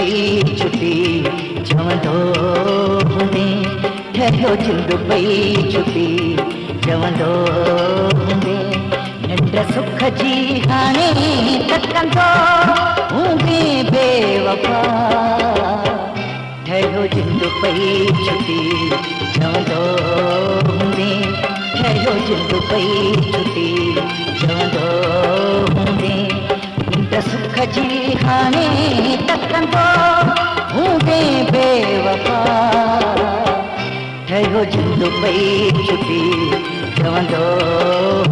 पई छुटी चवंदो हूंदे ठहियो जिंद पई छुटी चवंदो हूंदे निंड सुख जी हाणे तकंदो हूंदे बेवफा ठहियो जिंद पई छुटी चवंदो हूंदे ठहियो जिंद पई छुटी चवंदो हूंदे निंड सुख जी हाणे तकंदो हूंदे बेवफा ठहियो जिंद पई छुटी चवंदो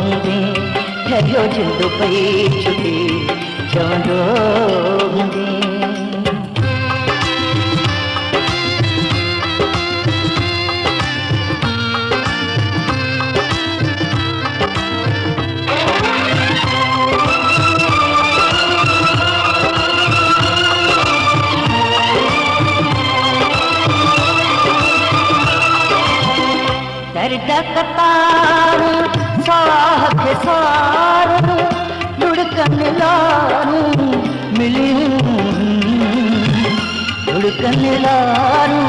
हूंदे ठहियो जिंद पई छुटी चवंदो हूंदे दर्द कतारू साह के सारू लुढ़कन लारू मिलियूं लुढ़कन लारू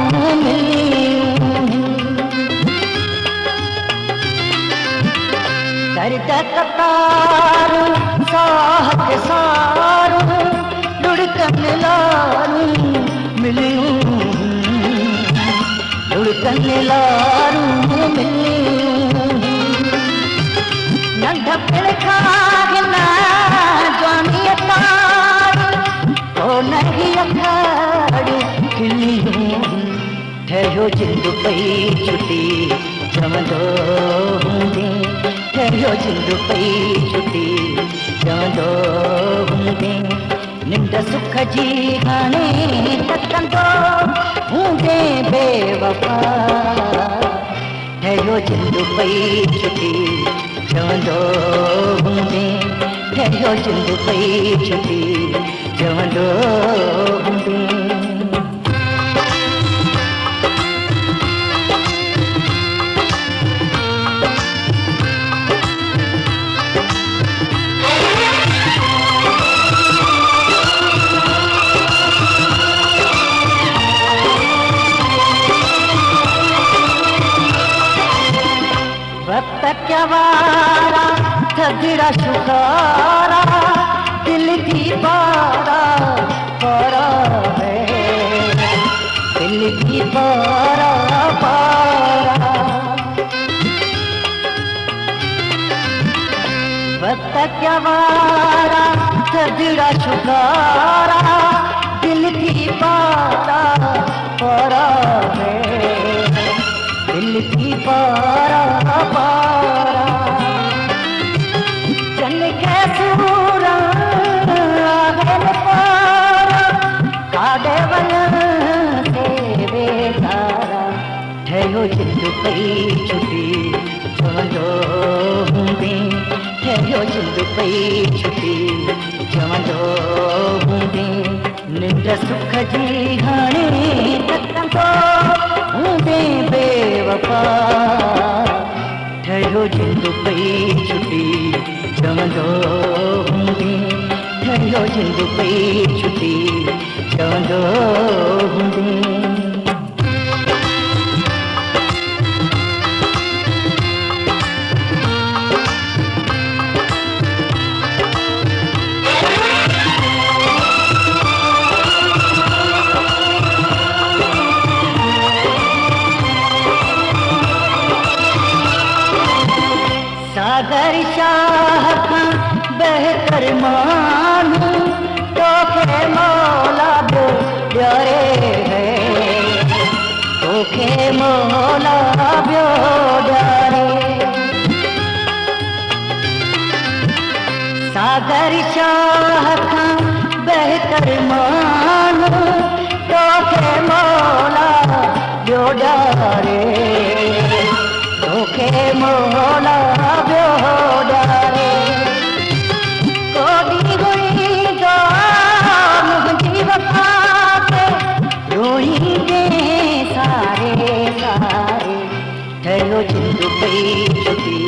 मिलियूं दर्द कतारू साह के सारू लुढ़कन लारू मिलियूं लुढ़कन लारू नंढपण खां जवानी तो नहीं अखाड़ियूं खिलियूं ठहियो जिंद पई छुटी चवंदो हूंदे ठहियो जिंद पई छुटी चवंदो हूंदे निंड सुख जी हाणे तकंदो हूंदे बेवफा ठहियो जिंद पई छुटी चवंदो हूंदे ठहियो जिंद पई छुटी चवंदो हूंदे वक्त क्या वारा थदड़ा शुकारा दिल की पारा पारा है दिल की पारा पारा वक्त क्या वारा थदड़ा शुकारा दिल की पारा पारा है दिल की पारा पारा चन के सूरा आगन पारा काडे वन से बेसारा ठहियो जिंद पई छुटी चवंदो हूंदे ठहियो जिंद पई छुटी चवंदो हूंदे निंड सुख जी हाणे तकंदो हूंदे बेवफा ठहियो जिंद पई छुटी चवंदो हूंदे ठहियो जिंद पई छुटी चवंदो हूंदे सागर शाह खां बहतर मानू तोखे मौला बो प्यारे है तोखे मौला बो प्यारे सागर शाह खां बहतर मानू तोखे मौला बो प्यारे तोखे मौला बो प्यारे कोडी गुई दो मुझी वफा के रोई दे सारे सारे ठहियो जिंद पई छुटी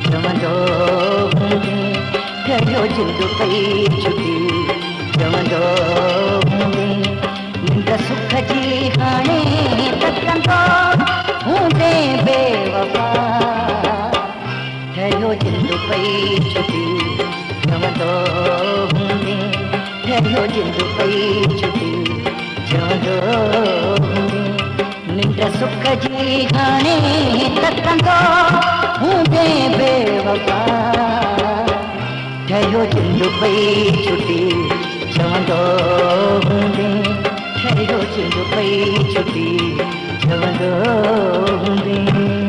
चवंदो हूंदे ठहियो जिंद पई छुटी चवंदो हूंदे पई छुटी चवंदो हूंदे ठहियो जिंद पई छुटी चवंदो हूंदे निंड सुख जी घाणे तकंदो हूंदे बेवफा ठहियो जिंद पई छुटी चवंदो हूंदे ठहियो जिंद पई छुटी चवंदो हूंदे